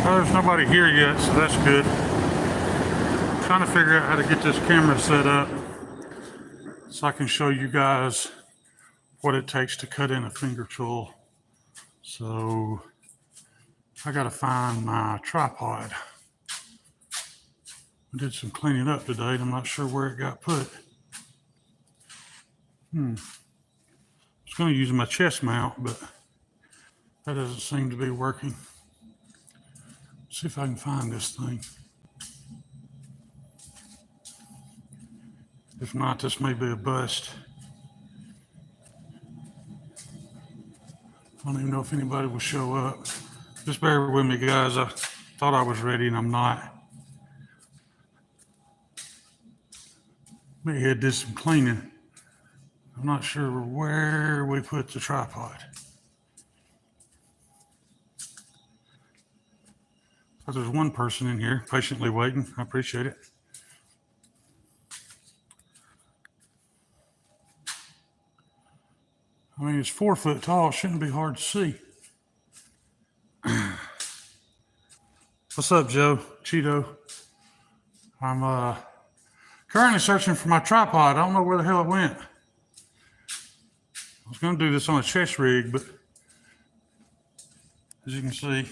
Well, there's nobody here yet, so that's good. Trying to figure out how to get this camera set up so I can show you guys what it takes to cut in a finger choil. So I gotta find my tripod. I did some cleaning up today and I'm not sure where it got put. I was gonna use my chest mount, but that doesn't seem to be working. Let's see if I can find this thing. If not, this may be a bust. I don't even know if anybody will show up. Just bear with me, guys. I thought I was ready and I'm not. Maybe I did some cleaning. I'm not sure where we put the tripod. But there's one person in here patiently waiting. I appreciate it. I mean, it's 4 foot tall. It shouldn't be hard to see. What's up, Joe? Cheeto. I'm currently searching for my tripod. I don't know where the hell it went. I was going to do this on a chest rig, but as you can see,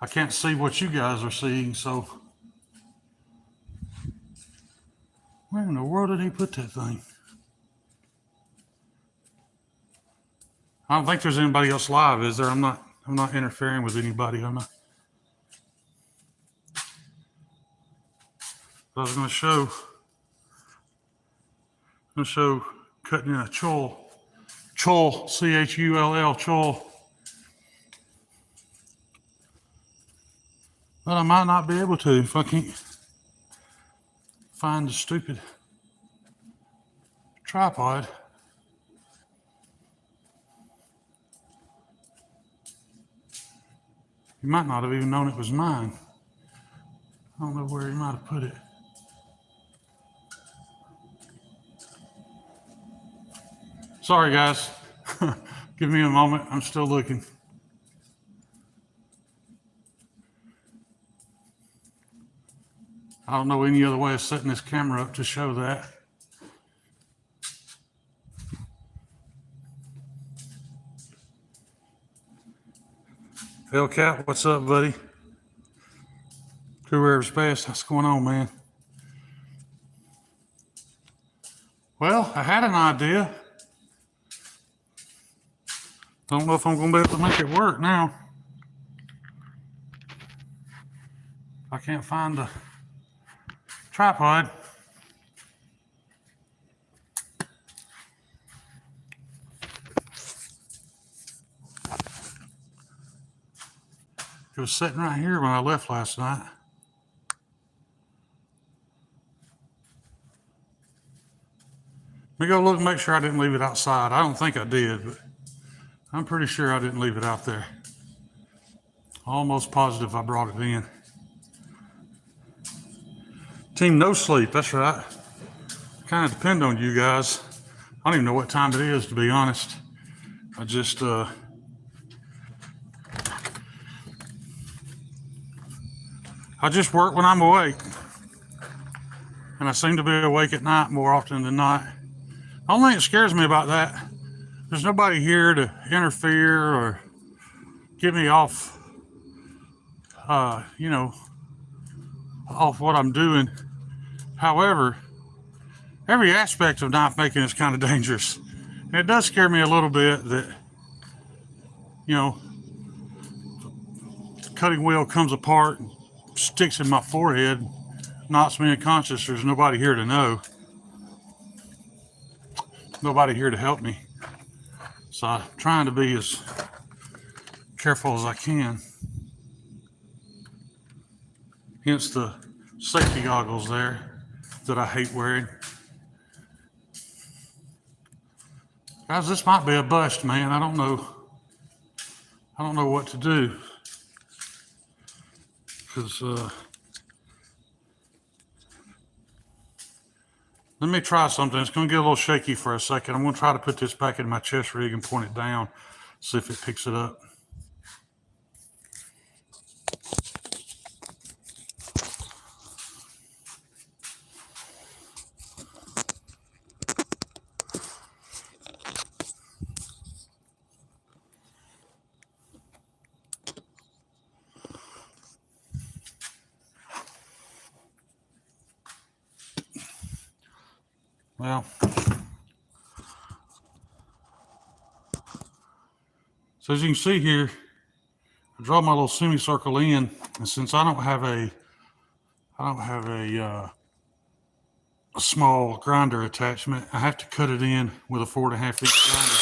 I can't see what you guys are seeing, so where in the world did he put that thing? I don't think there's anybody else live, is there? I'm not interfering with anybody, am I? I was going to show cutting in a choil, C-H-U-L-L, choil. But I might not be able to if I can't find the stupid tripod. You might not have even known it was mine. I don't know where he might have put it. Sorry, guys. Give me a moment. I'm still looking. I don't know any other way of setting this camera up to show that. Hellcat, what's up, buddy? Whoever's best, what's going on, man? Well, I had an idea. Don't know if I'm going to be able to make it work now. I can't find the tripod. It was sitting right here when I left last night. Let me go look and make sure I didn't leave it outside. I don't think I did, but I'm pretty sure I didn't leave it out there. Almost positive I brought it in. Team No Sleep, that's right. Kind of depend on you guys. I don't even know what time it is, to be honest. I just work when I'm awake. And I seem to be awake at night more often than not. The only thing that scares me about that, there's nobody here to interfere or get me off, off what I'm doing. However, every aspect of knife making is kind of dangerous. And it does scare me a little bit that, the cutting wheel comes apart and sticks in my forehead, knocks me unconscious. There's nobody here to know. Nobody here to help me. So I'm trying to be as careful as I can. Hence the safety goggles there that I hate wearing. Guys, this might be a bust, man. I don't know what to do. Because let me try something. It's going to get a little shaky for a second. I'm going to try to put this back in my chest rig and point it down, see if it picks it up. Well, so as you can see here, I draw my little semicircle in, and since I don't have a small grinder attachment, I have to cut it in with a 4.5-inch grinder.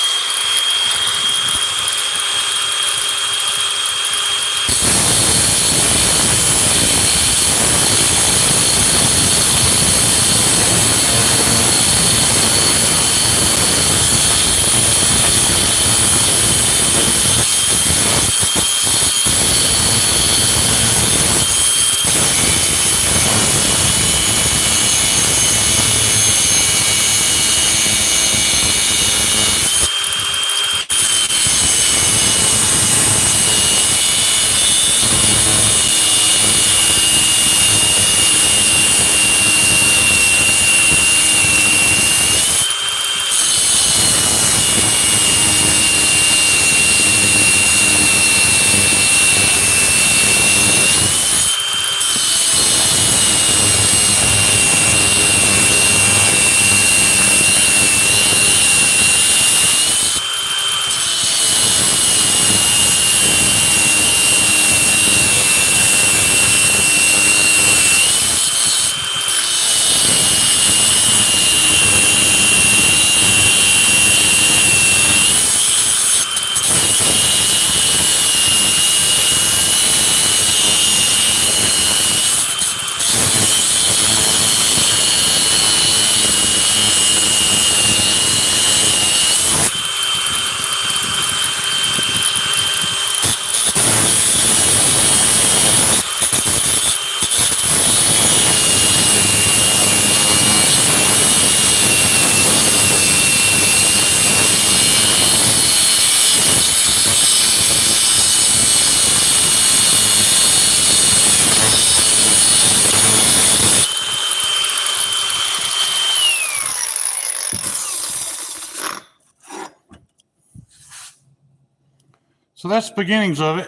So that's the beginnings of it.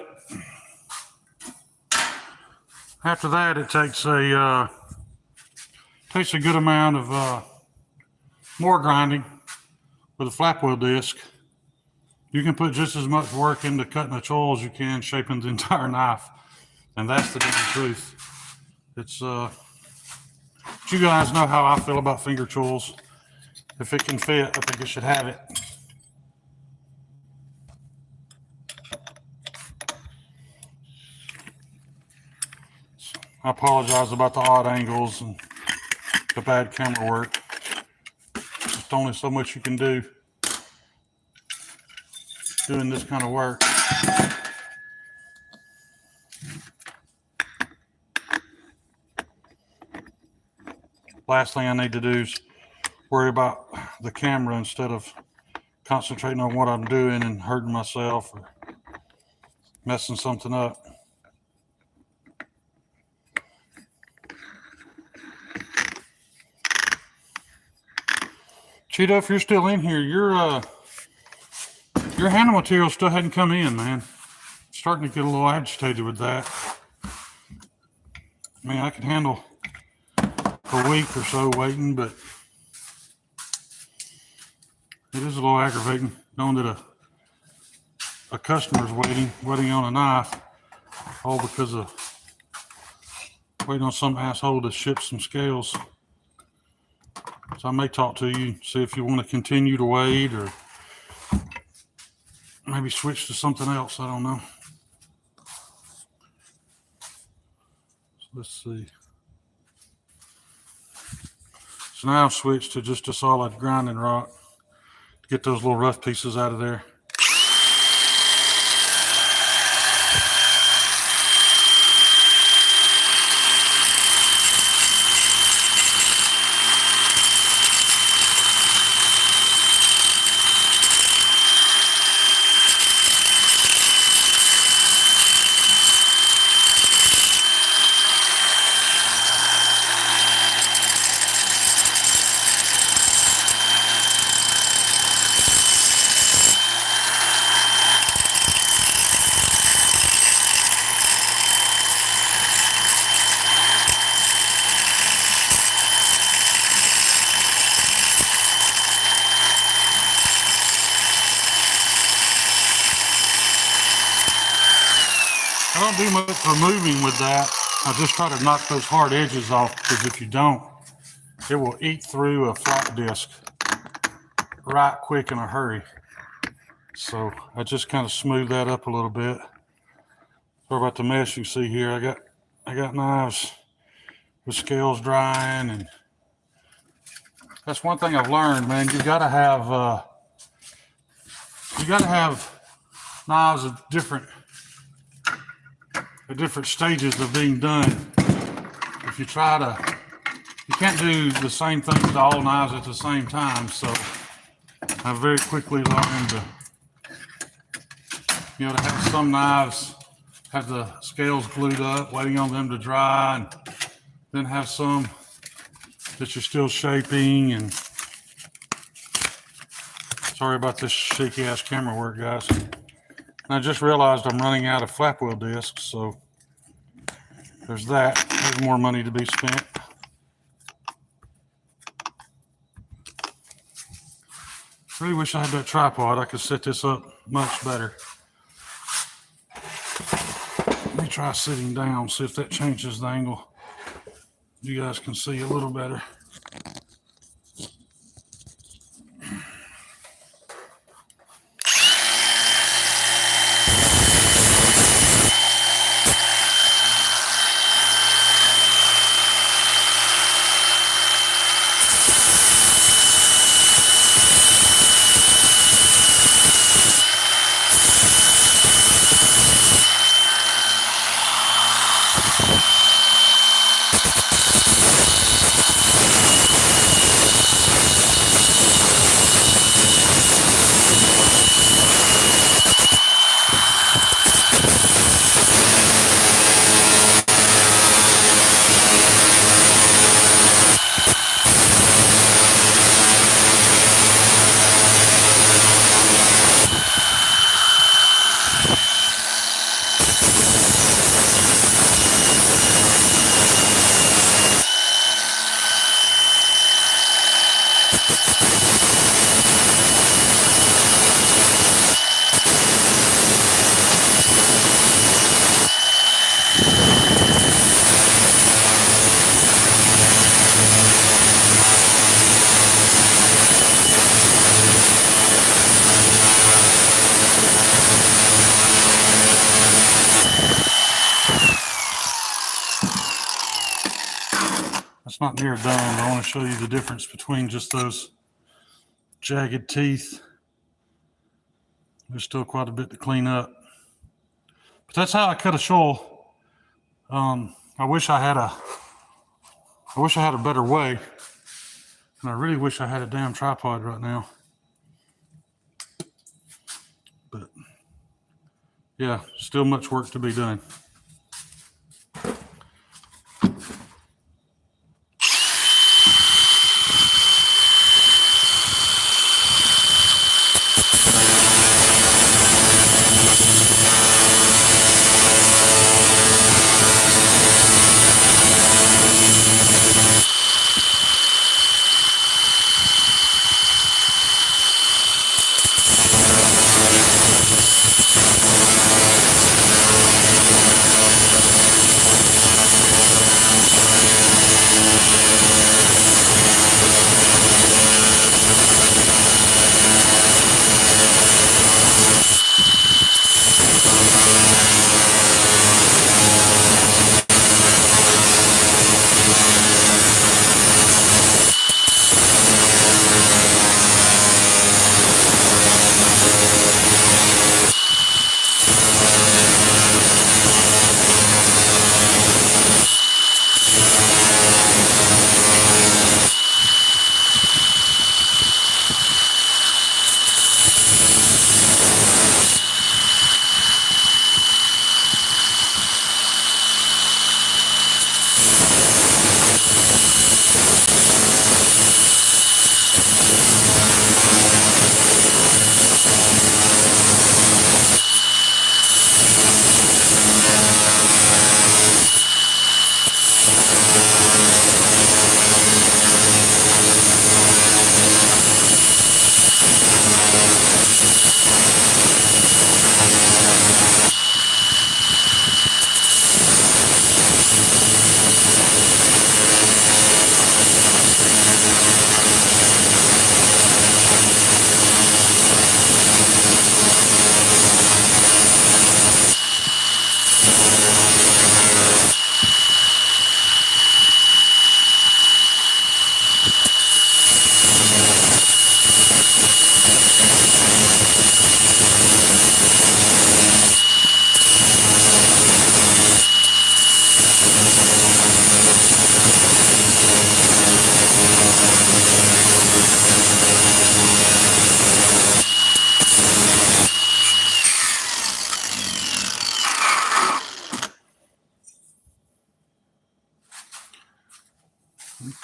After that, it takes a good amount of more grinding with a flap wheel disc. You can put just as much work into cutting a choil as you can shaping the entire knife, and that's the damn truth. It's you guys know how I feel about finger choils. If it can fit, I think it should have it. I apologize about the odd angles and the bad camera work. There's only so much you can do doing this kind of work. Last thing I need to do is worry about the camera instead of concentrating on what I'm doing and hurting myself or messing something up. Cheeto, if you're still in here, your handle material still hadn't come in, man. Starting to get a little agitated with that. I mean, I could handle a week or so waiting, but it is a little aggravating knowing that a customer's waiting on a knife, all because of waiting on some asshole to ship some scales. So I may talk to you, see if you want to continue to wait or maybe switch to something else. I don't know. So let's see. So now I've switched to just a solid grinding rock to get those little rough pieces out of there. I don't do much removing with that. I just try to knock those hard edges off, because if you don't, it will eat through a flat disc right quick in a hurry. So I just kind of smooth that up a little bit. Sorry about the mess you see here. I got knives with scales drying, and that's one thing I've learned, man. You gotta have knives at different stages of being done. If you can't do the same thing with all knives at the same time. So I very quickly learned to have some knives have the scales glued up, waiting on them to dry, and then have some that you're still shaping. And sorry about this shaky ass camera work, guys. And I just realized I'm running out of flap wheel discs, so there's that. There's more money to be spent. Really wish I had that tripod. I could set this up much better. Let me try sitting down, see if that changes the angle. You guys can see a little better. It's not near done, but I want to show you the difference between just those jagged teeth. There's still quite a bit to clean up. But that's how I cut a shoal. I wish I had a better way. And I really wish I had a damn tripod right now. But yeah, still much work to be done.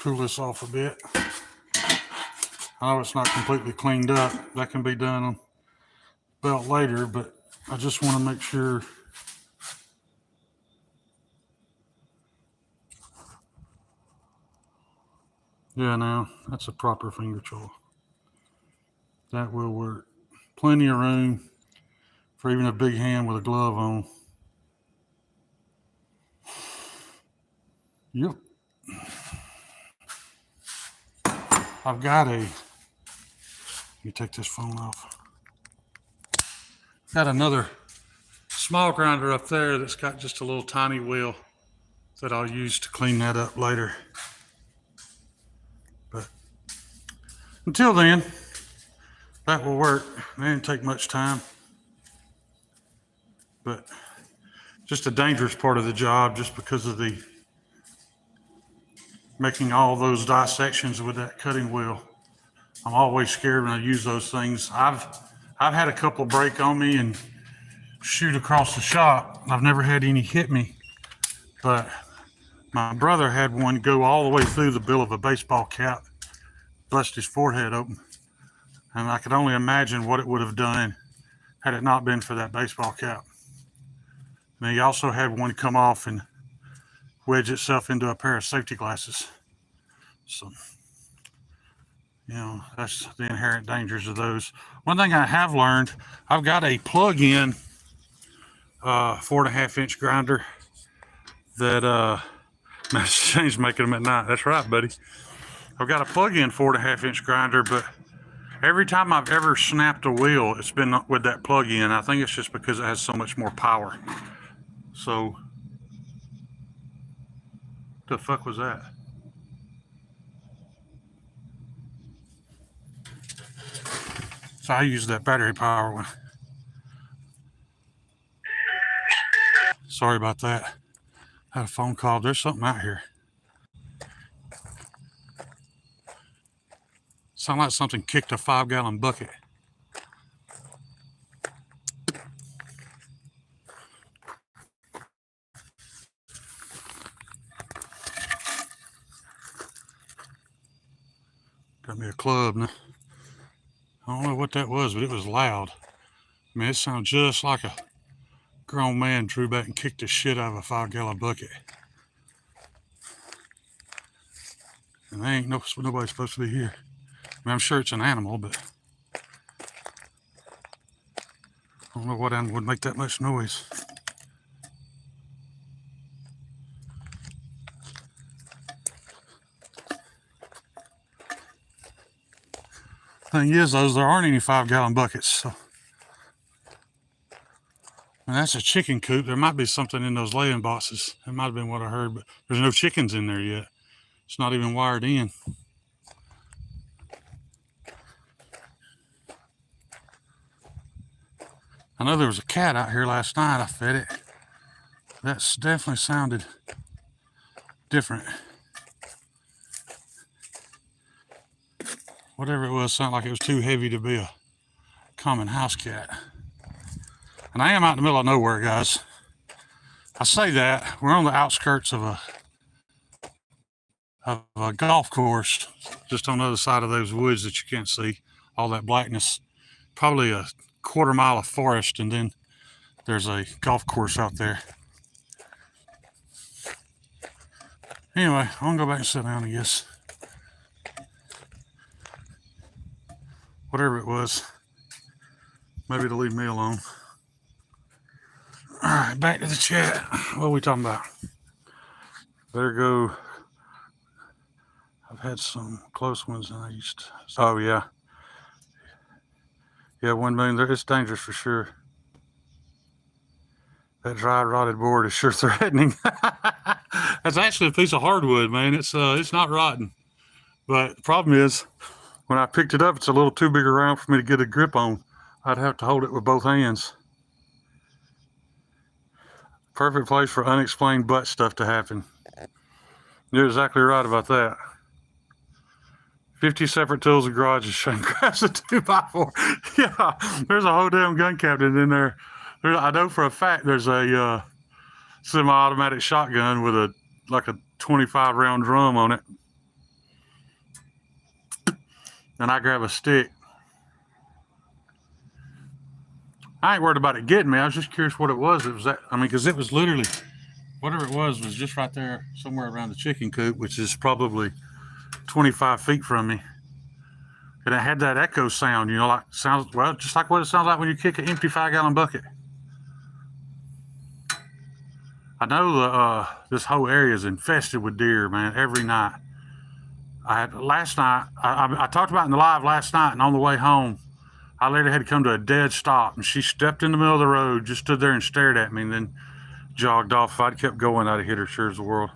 cool this off a bit. I know it's not completely cleaned up. That can be done on belt later, but I just want to make sure. Yeah, now that's a proper finger choil. That will work. Plenty of room for even a big hand with a glove on. Yep. I've got a, let me take this phone off. Got another small grinder up there that's got just a little tiny wheel that I'll use to clean that up later. But until then, that will work. It didn't take much time. But just a dangerous part of the job just because of the making all those dissections with that cutting wheel. I'm always scared when I use those things. I've had a couple break on me and shoot across the shop. I've never had any hit me, but my brother had one go all the way through the bill of a baseball cap, bust his forehead open. And I could only imagine what it would have done had it not been for that baseball cap. And he also had one come off and wedge itself into a pair of safety glasses. So, you know, that's the inherent dangers of those. One thing I have learned, I've got a plug-in 4.5-inch grinder that Shane's making them at night. That's right, buddy. I've got a plug-in 4.5-inch grinder, but every time I've ever snapped a wheel, it's been with that plug-in. I think it's just because it has so much more power. So, what the fuck was that? So I use that battery power one. Sorry about that. I had a phone call. There's something out here. Sound like something kicked a 5-gallon bucket. Got me a club now. I don't know what that was, but it was loud. I mean, it sounded just like a grown man drew back and kicked the shit out of a 5-gallon bucket. And there ain't nobody supposed to be here. I mean, I'm sure it's an animal, but I don't know what animal would make that much noise. Thing is, though, there aren't any 5-gallon buckets, so. And that's a chicken coop. There might be something in those laying boxes. That might have been what I heard, but there's no chickens in there yet. It's not even wired in. I know there was a cat out here last night. I fed it. That's definitely sounded different. Whatever it was, sounded like it was too heavy to be a common house cat. And I am out in the middle of nowhere, guys. I say that. We're on the outskirts of a golf course, just on the other side of those woods that you can't see, all that blackness. Probably a quarter mile of forest, and then there's a golf course out there. Anyway, I'm gonna go back and sit down, I guess. Whatever it was, maybe to leave me alone. All right, back to the chat. What are we talking about? There go. I've had some close ones, and I used to. Oh yeah, yeah. 1 million. It's dangerous for sure. That dry rotted board is sure threatening. That's actually a piece of hardwood, man. It's not rotten, but the problem is, when I picked it up, it's a little too big around for me to get a grip on. I'd have to hold it with both hands. Perfect place for unexplained butt stuff to happen. You're exactly right about that. 50 separate tools in garage is Shane grabs a 2x4. Yeah, there's a whole damn gun cabinet in there. I know for a fact there's a semi-automatic shotgun with a 25 round drum on it. Then I grab a stick. I ain't worried about it getting me. I was just curious what it was. It was that, I mean, because it was literally, whatever it was just right there somewhere around the chicken coop, which is probably 25 feet from me. And it had that echo sound, you know, like sounds, well, just like what it sounds like when you kick an empty 5-gallon bucket. I know this whole area is infested with deer, man, every night. Last night, I talked about it in the live last night, and on the way home, I literally had to come to a dead stop, and she stepped in the middle of the road, just stood there and stared at me, and then jogged off. If I'd kept going, I'd have hit her sure as the world.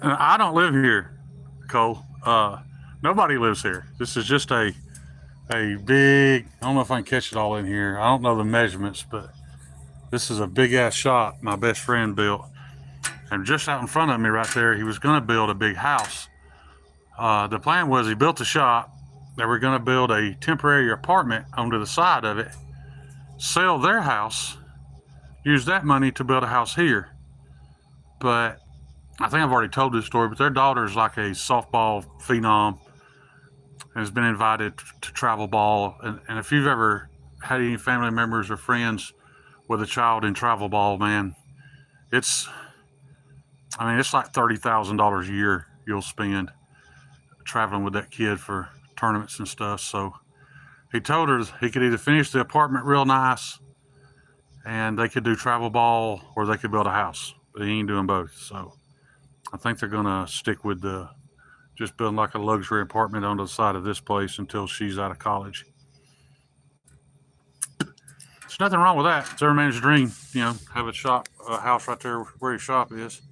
And I don't live here, Cole. Nobody lives here. This is just a big, I don't know if I can catch it all in here. I don't know the measurements, but this is a big ass shop my best friend built. And just out in front of me right there, he was going to build a big house. The plan was he built the shop. They were going to build a temporary apartment onto the side of it, sell their house, use that money to build a house here. But I think I've already told this story, but their daughter's like a softball phenom and has been invited to travel ball. And if you've ever had any family members or friends with a child in travel ball, man, it's like $30,000 a year you'll spend traveling with that kid for tournaments and stuff. So he told her he could either finish the apartment real nice and they could do travel ball, or they could build a house. But he ain't doing both. So I think they're gonna stick with just building like a luxury apartment on the side of this place until she's out of college. There's nothing wrong with that. It's every man's dream, you know, have a house right there where his shop is.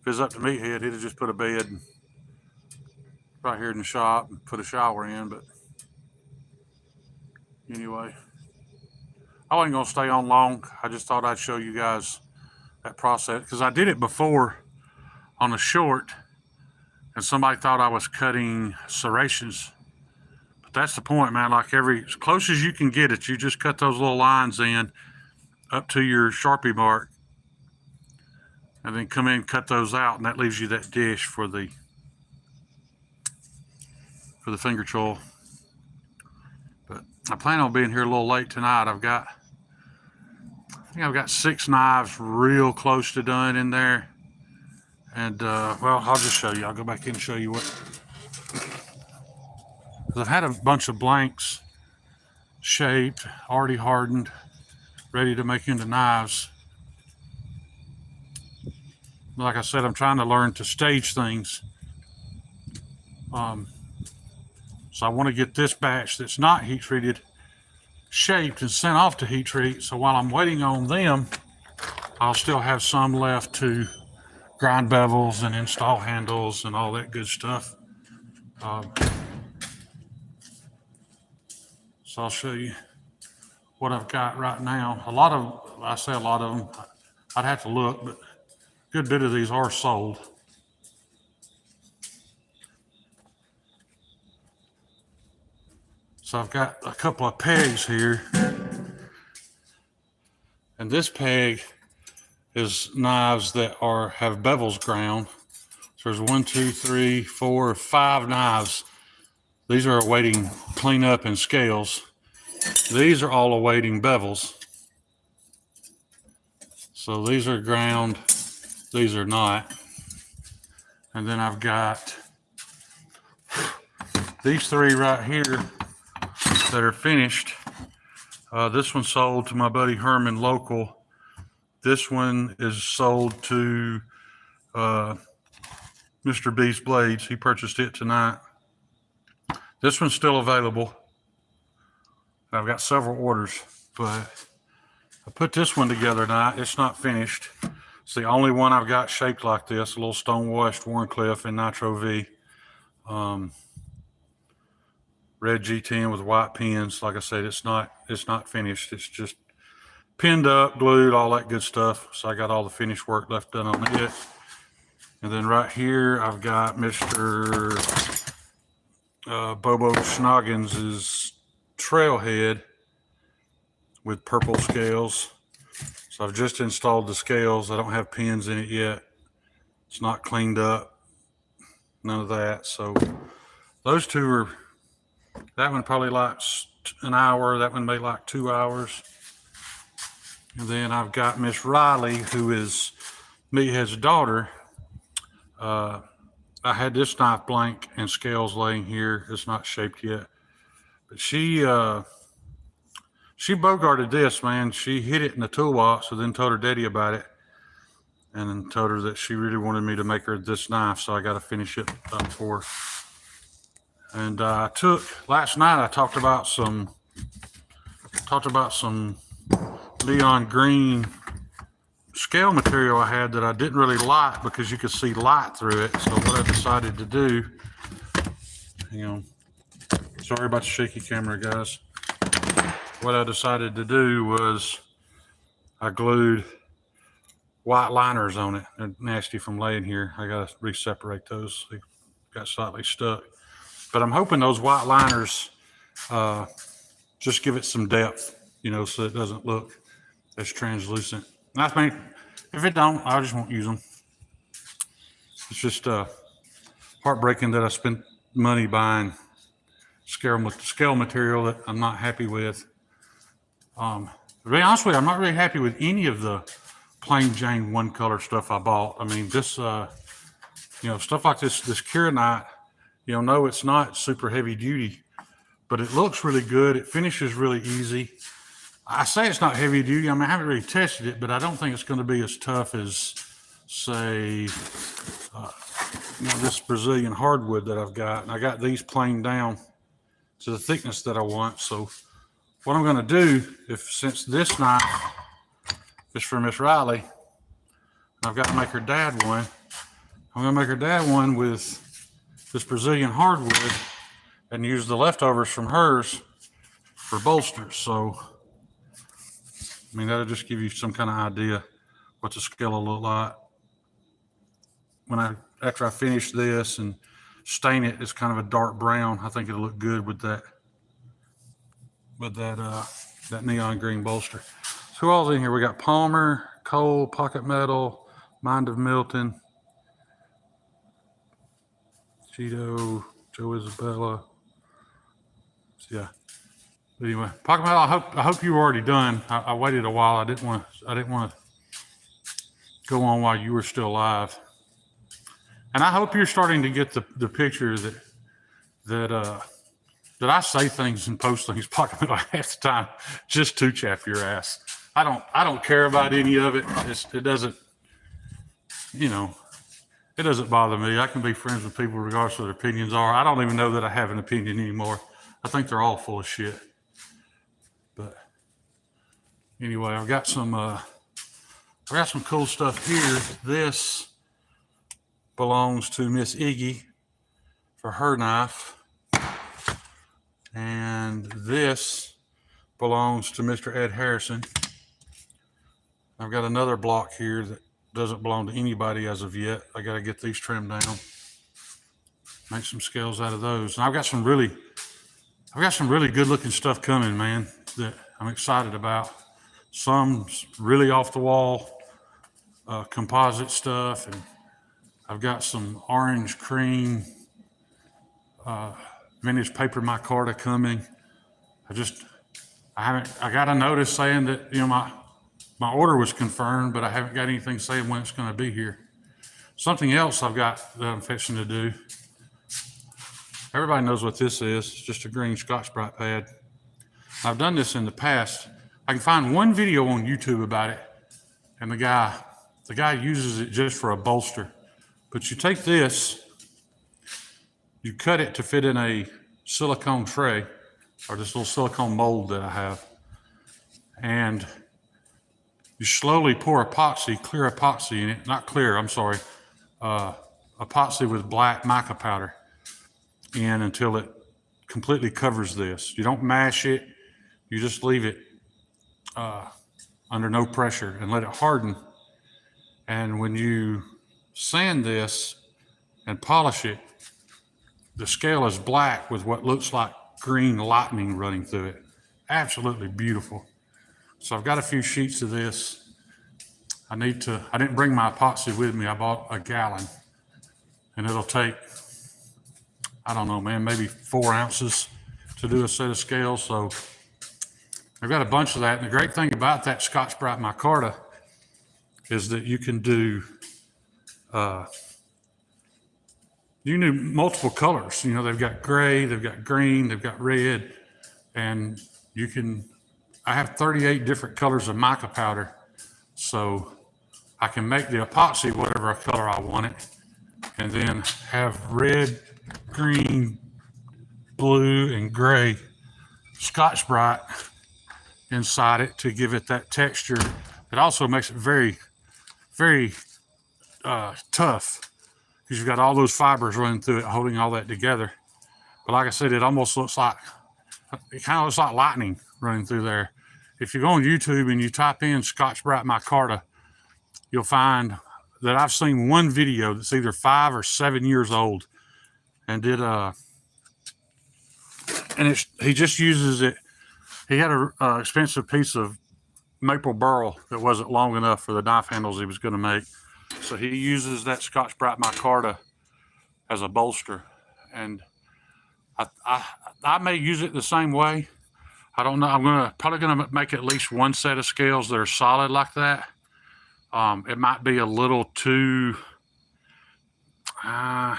If it's up to Meathead, he'd have just put a bed right here in the shop and put a shower in. But anyway, I wasn't gonna stay on long. I just thought I'd show you guys that process, because I did it before on a short and somebody thought I was cutting serrations. But that's the point, man. Like as close as you can get it, you just cut those little lines in up to your Sharpie mark, and then come in and cut those out, and that leaves you that dish for the finger choil. But I plan on being here a little late tonight. I think I've got 6 knives real close to done in there. And well, I'll just show you. I'll go back in and show you what. I've had a bunch of blanks shaped, already hardened, ready to make into knives. Like I said, I'm trying to learn to stage things. So I want to get this batch that's not heat treated shaped and sent off to heat treat. So while I'm waiting on them, I'll still have some left to grind bevels and install handles and all that good stuff. So I'll show you what I've got right now. I say a lot of them, I'd have to look, but a good bit of these are sold. So I've got a couple of pegs here. And this peg is knives that have bevels ground. So there's 1, 2, 3, 4, 5 knives. These are awaiting cleanup and scales. These are all awaiting bevels. So these are ground, these are not. And then I've got these 3 right here that are finished. This one sold to my buddy Herman local. This one is sold to Mr. Beast Blades. He purchased it tonight. This one's still available. I've got several orders, but I put this one together tonight. It's not finished. It's the only one I've got shaped like this, a little stone washed Warncliffe in Nitro V. Red G10 with white pins. Like I said, it's not finished. It's just pinned up, glued, all that good stuff. So I got all the finish work left done on it. And then right here, I've got Mr. Bobo Schnoggins' Trailhead with purple scales. So I've just installed the scales. I don't have pins in it yet. It's not cleaned up. none of that. So those two are, that one probably like an hour, that one may like 2 hours. And then I've got Miss Riley, who is Meathead's daughter. I had this knife blank and scales laying here. It's not shaped yet. But she bogarted this, man. She hid it in the toolbox and then told her daddy about it. And then told her that she really wanted me to make her this knife, so I got to finish it up for her. And last night I talked about some neon green scale material I had that I didn't really like because you could see light through it. So what I decided to do, hang on, sorry about the shaky camera, guys. What I decided to do was I glued white liners on it. They're nasty from laying here. I gotta re-separate those. They got slightly stuck. But I'm hoping those white liners just give it some depth, you know, so it doesn't look as translucent. And I think if it don't, I just won't use them. It's just heartbreaking that I spent money buying scale material that I'm not happy with. To be honest with you, I'm not really happy with any of the plain Jane one color stuff I bought. I mean, this, stuff like this Kieranite, no, it's not super heavy duty, but it looks really good. It finishes really easy. I say it's not heavy duty. I mean, I haven't really tested it, but I don't think it's going to be as tough as, say, this Brazilian hardwood that I've got. And I got these planed down to the thickness that I want. So what I'm going to do, since this knife is for Miss Riley, I've got to make her dad one. I'm going to make her dad one with this Brazilian hardwood and use the leftovers from hers for bolsters. So, I mean, that'll just give you some kind of idea what the scale will look like. After I finish this and stain it, it's kind of a dark brown. I think it'll look good with that neon green bolster. So who all's in here? We got Palmer, Cole, Pocket Metal, Mind of Milton, Cheeto, Joe Isabella. So yeah. But anyway, Pocket Metal, I hope you were already done. I waited a while. I didn't want to go on while you were still alive. And I hope you're starting to get the picture that I say things and post things Pocket Metal half the time just to chap your ass. I don't care about any of it. It doesn't, it doesn't bother me. I can be friends with people regardless of what their opinions are. I don't even know that I have an opinion anymore. I think they're all full of shit. But anyway, I've got some cool stuff here. This belongs to Miss Iggy for her knife. And this belongs to Mr. Ed Harrison. I've got another block here that doesn't belong to anybody as of yet. I got to get these trimmed down, make some scales out of those. And I've got some really good looking stuff coming, man, that I'm excited about. Some's really off the wall composite stuff, and I've got some orange cream vintage paper micarta coming. I got a notice saying that my order was confirmed, but I haven't got anything saying when it's going to be here. Something else I've got that I'm fixing to do. Everybody knows what this is. It's just a green Scotch-Brite pad. I've done this in the past. I can find one video on YouTube about it, and the guy uses it just for a bolster. But you take this, you cut it to fit in a silicone tray, or this little silicone mold that I have, and you slowly pour clear epoxy in it. Not clear, I'm sorry. Epoxy with black mica powder in until it completely covers this. You don't mash it. You just leave it under no pressure and let it harden. And when you sand this and polish it, the scale is black with what looks like green lightning running through it. Absolutely beautiful. So I've got a few sheets of this. I didn't bring my epoxy with me. I bought a gallon, and it'll take I don't know, man, maybe 4 ounces to do a set of scales. So I've got a bunch of that. And the great thing about that Scotch-Brite micarta is that you can do multiple colors. You know, they've got gray, they've got green, they've got red, and I have 38 different colors of mica powder. So I can make the epoxy whatever color I want it, and then have red, green, blue, and gray Scotch-Brite inside it to give it that texture. It also makes it very, very tough, because you've got all those fibers running through it, holding all that together. But like I said, it kind of looks like lightning running through there. If you go on YouTube and you type in Scotch-Brite micarta, you'll find that I've seen one video that's either 5 or 7 years old, and he just uses it. He had a expensive piece of maple burl that wasn't long enough for the knife handles he was going to make. So he uses that Scotch-Brite micarta as a bolster, and I may use it the same way. I don't know. I'm probably gonna make at least one set of scales that are solid like that. It might be a little too. I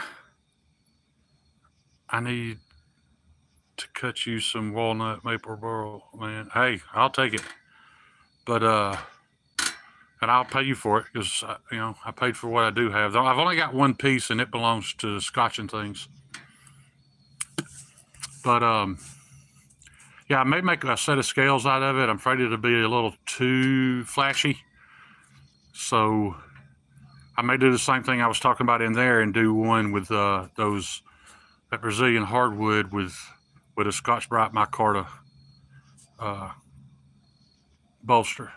need to cut you some walnut maple burl, man. Hey, I'll take it, but and I'll pay you for it, because I paid for what I do have. I've only got one piece, and it belongs to Scotch and Things. But yeah, I may make a set of scales out of it. I'm afraid it'll be a little too flashy, so I may do the same thing I was talking about in there and do one with that Brazilian hardwood with a Scotch-Brite micarta bolster.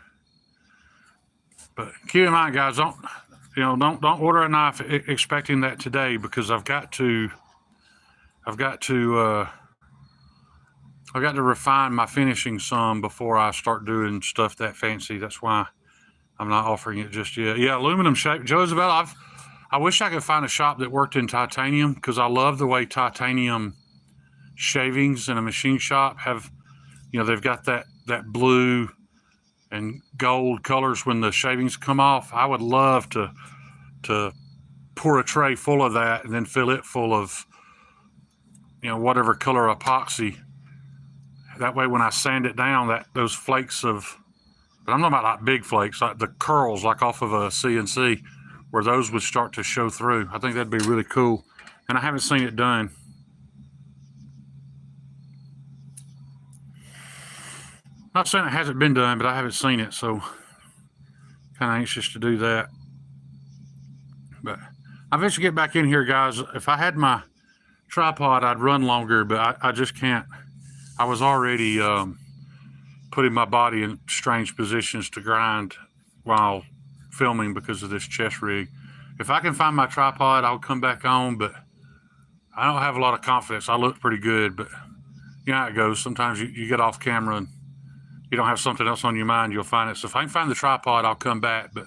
But keep in mind, guys, don't order a knife expecting that today, because I've got to refine my finishing some before I start doing stuff that fancy. That's why I'm not offering it just yet. Yeah, aluminum shape, Joe Isabel. I wish I could find a shop that worked in titanium, because I love the way titanium shavings in a machine shop have, they've got that blue and gold colors when the shavings come off. I would love to pour a tray full of that and then fill it full of whatever color epoxy. That way when I sand it down, those flakes of, but I'm talking about like big flakes, like the curls, like off of a CNC, where those would start to show through. I think that'd be really cool, and I haven't seen it done. Not saying it hasn't been done, but I haven't seen it, so kind of anxious to do that. But I eventually get back in here, guys. If I had my tripod, I'd run longer, but I just can't. I was already putting my body in strange positions to grind while filming because of this chest rig. If I can find my tripod, I'll come back on, but I don't have a lot of confidence. I look pretty good, but you know how it goes. Sometimes you get off camera and you don't have something else on your mind, you'll find it. So if I can find the tripod, I'll come back, but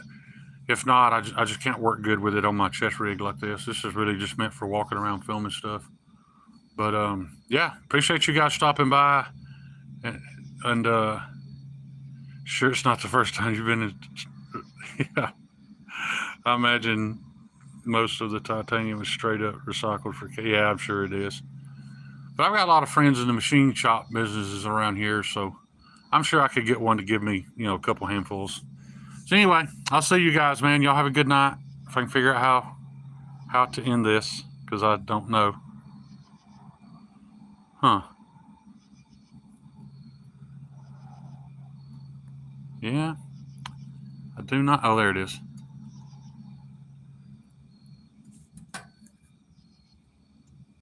if not, I just can't work good with it on my chest rig like this. This is really just meant for walking around filming stuff. But yeah, appreciate you guys stopping by, and sure it's not the first time you've been in. Yeah, I imagine most of the titanium is straight up recycled for, yeah, I'm sure it is. But I've got a lot of friends in the machine shop businesses around here, so I'm sure I could get one to give me, a couple handfuls. So anyway, I'll see you guys, man. Y'all have a good night. If I can figure out how to end this, because I don't know. Huh. Yeah. I do not. Oh, there it is.